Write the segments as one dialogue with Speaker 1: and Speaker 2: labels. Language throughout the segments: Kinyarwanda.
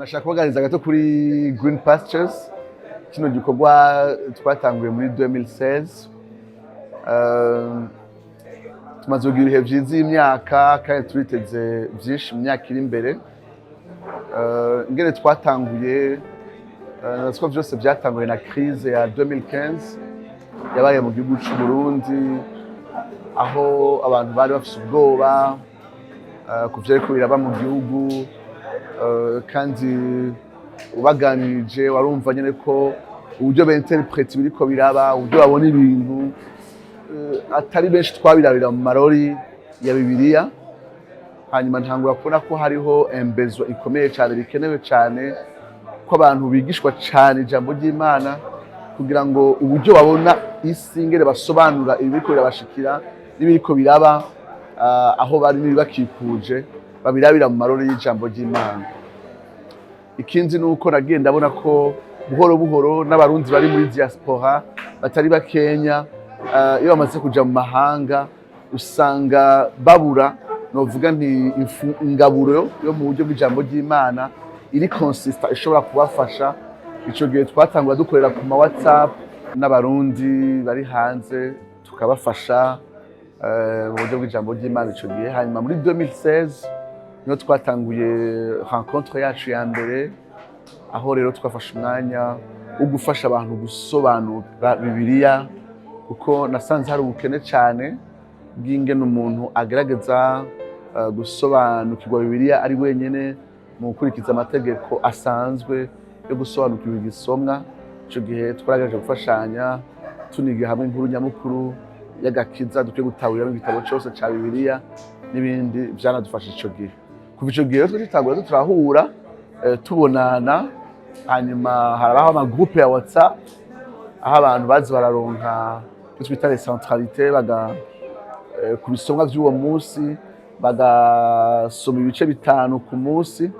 Speaker 1: nashaka kubaganiriza gato kuri Green Pastures. Kino gikorwa twatanguye muri 2016. Tumaze kugira ibihe vyiza imyaka kandi turiteze vyinshi mu myaka iri imbere. Ingene twatanguye natwo vyose vyatanguye na crise ya 2015 yabaye mu gihugu c'u Burundi, aho abantu bari bafise ubwoba ku vyariko biraba mu gihugu, kandi ubaganirije warumva nyene ko uburyo b'interprete biriko biraba, uburyo babona ibintu atari benshi twabirabira mu marori ya Bibiliya. Hanyuma ntangura kubona ko hariho embezo ikomeye cyane, bikenewe cyane ko abantu bigishwa cyane ijambo ry'Imana, kugira ngo uburyo babona isi ingene basobanura ibiriko birabashikira n'ibiriko biraba aho bari n'ibibakikuje, babirabira mu marori y'ijambo ry'Imana. Ikindi nuko nagiye ndabona ko buhoro buhoro n'abarundi bari muri diaspora batari bakenya, iyo bamaze kuja mu mahanga usanga babura, novuga nti ingaburo yo mu buryo bw'ijambo ry'Imana iri consistent ishobora kubafasha. Ico gihe twatangura dukorera ku ma WhatsApp n'abarundi bari hanze, tukabafasha mu buryo bw'ijambo ry'Imana ico gihe. Hanyuma muri 2016 niho twatanguye rencontre yacu ya mbere, aho rero twafashe umwanya wo gufasha abantu gusobanura Bibiliya, kuko nasanze hari ubukene cyane bw'ingene umuntu agerageza gusobanukirwa Bibiliya ari wenyene mu gukurikiza amategeko asanzwe yo gusobanukirwa igisomwa. Ico gihe twaragejeje gufashanya tuniga hamwe inkuru nyamukuru y'agakiza, dukwiye gutahuriramo igitabo cyose ca Bibiliya n'ibindi vyanadufashije ico gihe. Kuva ico gihe twitangura turahura tubonana, hanyuma harabaho amagroupe ya WhatsApp aho abantu bazi bararonka twita les centralités, ku bisomwa vy'uwo munsi bagasoma ibice bitanu ku munsi,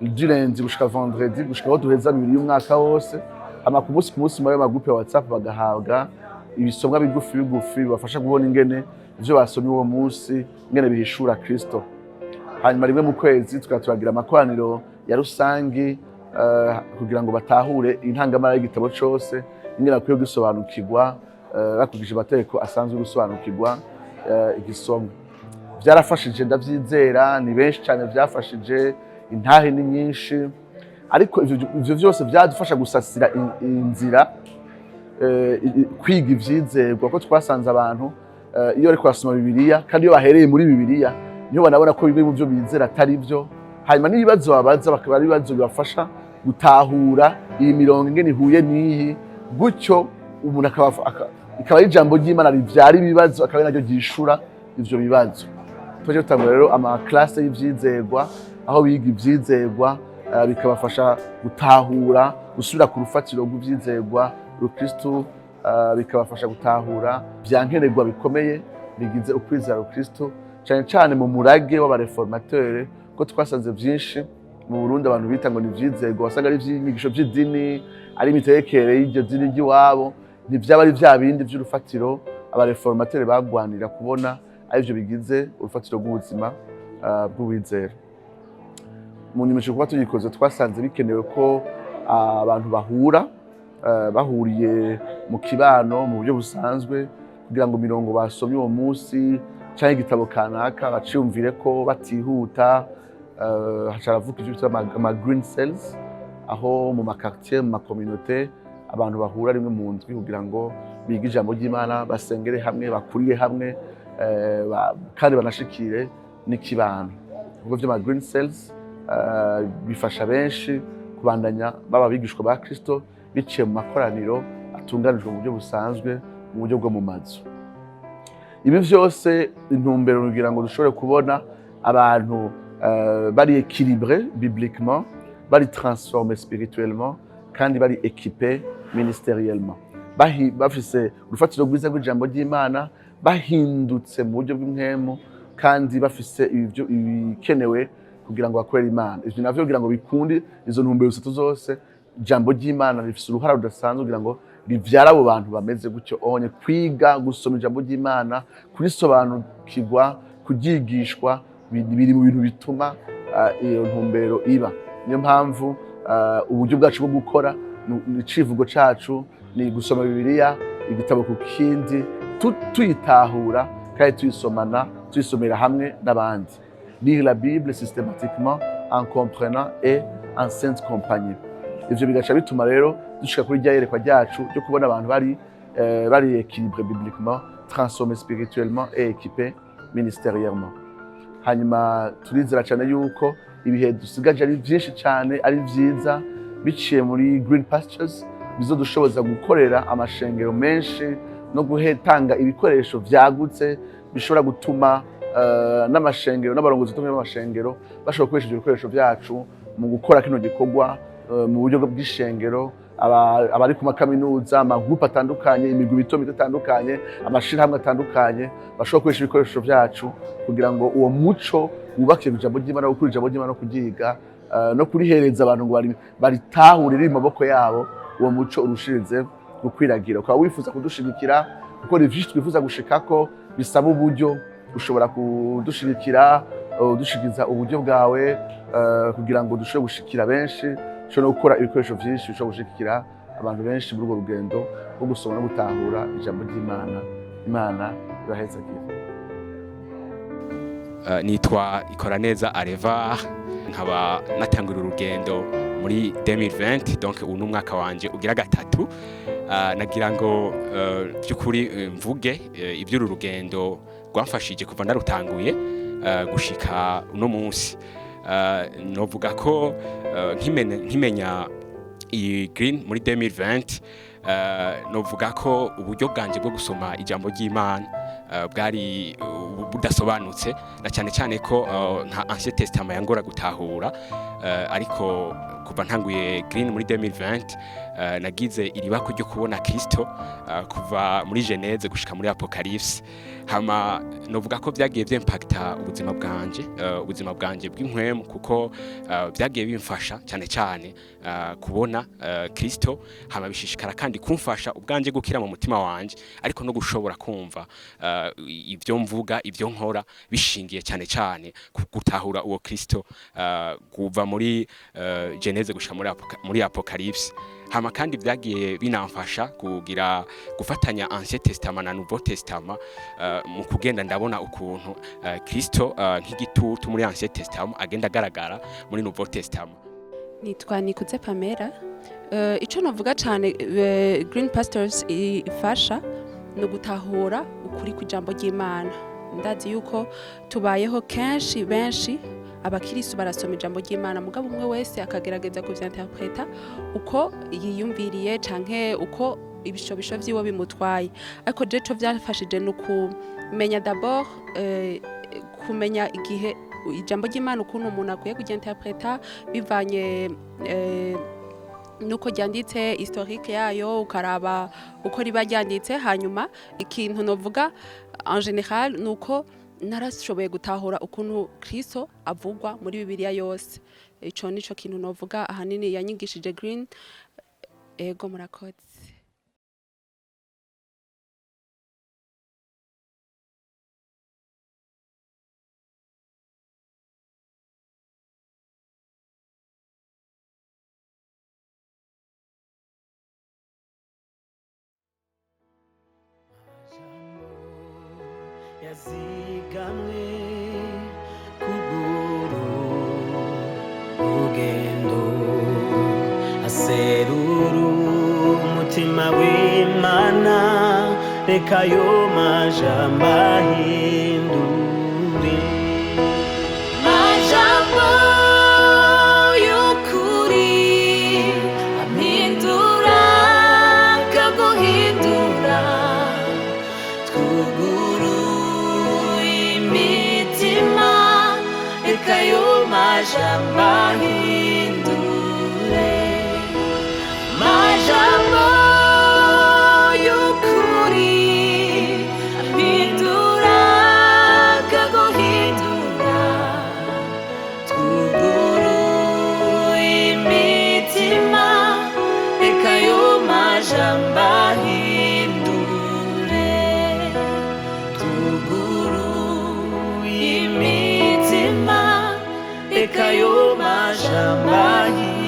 Speaker 1: du lundi gushika vendredi, gushika aho duheza Bibiliya umwaka wose. Hama ku munsi muri ayo magroupe ya WhatsApp bagahabwa ibisomwa bigufi bibafasha kubona ingene ivyo basomye uwo munsi ingene bihishura Kristo. Hanyuma rimwe mu kwezi turagira amakoraniro ya rusangi kugira ngo batahure intangamara y'igitabo cyose ingene akwiye gusobanukirwa bakurikije amategeko asanzwe gusobanukirwa igisomwa. Vyarafashije ndavyizera, ni benshi cyane vyafashije, intahe ni nyinshi, ariko ivyo vyose vyadufasha gusasira inzira kwiga ivyizerwa, ko twasanze abantu iyo ariko basoma Bibiliya kandi iyo bahereye muri Bibiliya niho banabona ko bimwe mu byo bizera atari byo. Hanyuma n'ibibazo babaza bakaba ari ibibazo bibafasha gutahura iyi mirongo ingene ihuye n'iyi, gutyo umuntu ikaba ari ijambo ry'Imana rivyara ibibazo, akaba naryo ryishura ivyo bibazo. Twaje gutangura rero ama classe y'ivyizerwa, aho biga ivyizerwa bikabafasha gutahura, gusubira ku rufatiro rw'ivyizerwa Kristo, bikabafasha gutahura vyankenerwa bikomeye bigize ukwizera Kristo, cyane cyane mu murage w'abareformateur, ko twasanze vyinshi mu Burundi abantu bita ngo ni vyizerwa, wasanga ari vy'inyigisho vy'idini, ari imiterekere y'iryo dini ry'iwabo, ntivyaba ari vya bindi vy'urufatiro abareformateur bagwanira kubona arivyo bigize urufatiro rw'ubuzima bw'uwizera. Mu nyuma kuba tugikoze twasanze bikenewe ko abantu bahura bahuriye mu kibano mu buryo busanzwe, kugira ngo mirongo basomye uwo munsi cyangwa igitabo kanaka baciyumvire ko batihuta. Hacaravuka ivyo bita ama green cells, aho mu makartier, mu makominote abantu bahura rimwe mu ndwi kugira ngo bige ijambo ry'Imana, basengere hamwe, bakuriye hamwe, kandi banashikire n'ikibano. Ubwo vy'ama green cells bifasha benshi kubandanya baba bigishwa ba Kristo biciye mu makoraniro atunganijwe mu buryo busanzwe, mu buryo bwo mu mazu. Ibi vyose intumbero kugira ngo dushobore kubona abantu bari équilibré bibliquement, bari transformé spirituellement, kandi bari équipé ministériellement, bafise urufatiro rwiza rw'ijambo ry'Imana, bahindutse mu buryo bw'impwemu, kandi bafise ibyo ibikenewe kugira ngo bakorere Imana. Ivyo navyo kugira ngo bikunde izo ntumbero zitatu zose, ijambo ry'Imana rifise uruhara rudasanzwe kugira ngo rivyara abo bantu bameze gutyo onye, kwiga gusoma ijambo ry'Imana, kurisobanukirwa, kuryigishwa, biri mu bintu bituma iyo ntumbero iba. Niyo mpamvu uburyo bwacu bwo gukora, icivugo cacu ni gusoma Bibiliya igitabo ku kindi tuyitahura kandi tuyisomera hamwe n'abandi. Lire la Bible systématiquement en comprenant et en sainte compagnie. Ivyo bigaca bituma rero dushika kuri rya yerekwa ryacu ryo kubona abantu bari équilibré bibliquement, transformé spirituellement et équipé ministériellement. Hanyuma turizera cyane yuko ibihe dusigaje ari byinshi cyane, ari vyiza biciye muri Green Pastures bizodushoboza gukorera amashengero menshi no guhetanga ibikoresho vyagutse bishobora gutuma n'amashengero n'abarongozi tumwe b'amashengero bashobora gukoresha ibyo bikoresho byacu mu gukora kino gikorwa mu buryo bw'ishengero, abari ku makaminuza, amagrupe atandukanye, imigwi mito itandukanye, amashirahamwe atandukanye bashobora gukoresha ibikoresho byacu kugira ngo uwo muco wubakire ijambo ry'Imana, gukura ijambo ry'Imana no kuryiga no kurihereza abantu ngo baritahure riri mu maboko yabo, uwo muco urushirize gukwiragira. Ukaba wifuza kudushigikira gukora ivyo twifuza gushikako bisaba uburyo, ushobora kudushigikira udushikiza uburyo bwawe kugira ngo dushobore gushikira benshi, ushobora gukora ibikoresho vyinshi bishobora gushikira abantu benshi muri urwo rugendo rwo gusoma no gutahura ijambo ry'Imana. Imana ibahezagire.
Speaker 2: Nitwa Ikoraneza Areva, nkaba natangura urugendo muri 2020, donc uyu n'umwaka wanje ugira gatatu. Nagira ngo by'ukuri mvuge iby'uru rugendo rwamfashije kuva ndarutanguye gushika uno munsi. Novuga ko nkimenya iyi Green muri 2020, novuga ko uburyo bwanje bwo gusoma ijambo ry'Imana bwari budasobanutse, na cyane ko nka Ancien Testament yangora gutahura, ariko kuva ntanguye Green muri 2020 nagize iribako ryo kubona Kristo kuva muri Genèse gushika muri Apocalypse. Hama novuga ko byagiye byimpacta ubuzima bwanje bw'inkwemu, kuko byagiye bimfasha cyane kubona Kristo, hama bishishikara kandi kumfasha ubwanje gukira mu mutima wanje, ariko no gushobora kumva ibyo mvuga, ibyo nkora bishingiye cyane gutahura uwo Kristo kuva muri Genèse gushika muri Apocalypse. Hama kandi byagiye binamfasha gufatanya Ancien Testament na Nouveau Testament, mu kugenda ndabona ukuntu Kristo nk'igitutu muri Ancien Testament agenda agaragara muri Nouveau Testament.
Speaker 3: Nitwa Nikuze Pamela. Ico navuga cyane Green Pastors ifasha no gutahura ukuri kw'ijambo ry'Imana. Ndazi yuko tubayeho kenshi benshi abakirisu barasoma ijambo ry'Imana, mugabo umwe wese akagerageza kuvyanterpreta uko yiyumviriye canke uko ibishobisho vyiwe bimutwaye. Ariko je co vyafashije no kumenya d'abord kumenya igihe ijambo ry'Imana ukuntu umuntu akwiye kugyenterpreta bivanye nuko ryanditse, historique yayo, ukaraba uko riba ryanditse. Hanyuma ikintu novuga en général nuko narashoboye gutahura ukuntu Kristo avugwa muri Bibiliya yose. Ico nico kintu novuga ahanini yanyigishije Green. Ego murakoze.
Speaker 4: Yazigamwe kuburu ugendo aseruru umutima w'Imana, reka yo majambo ahindure majambo y'ukuri ampindura kaguhindura twuguru kayo majambo ahindure majambo y'ukuri ampindura kaguhindura twuguru imitima, kayo majambo ahindure twuguru imitima, kayo majambo ahindure.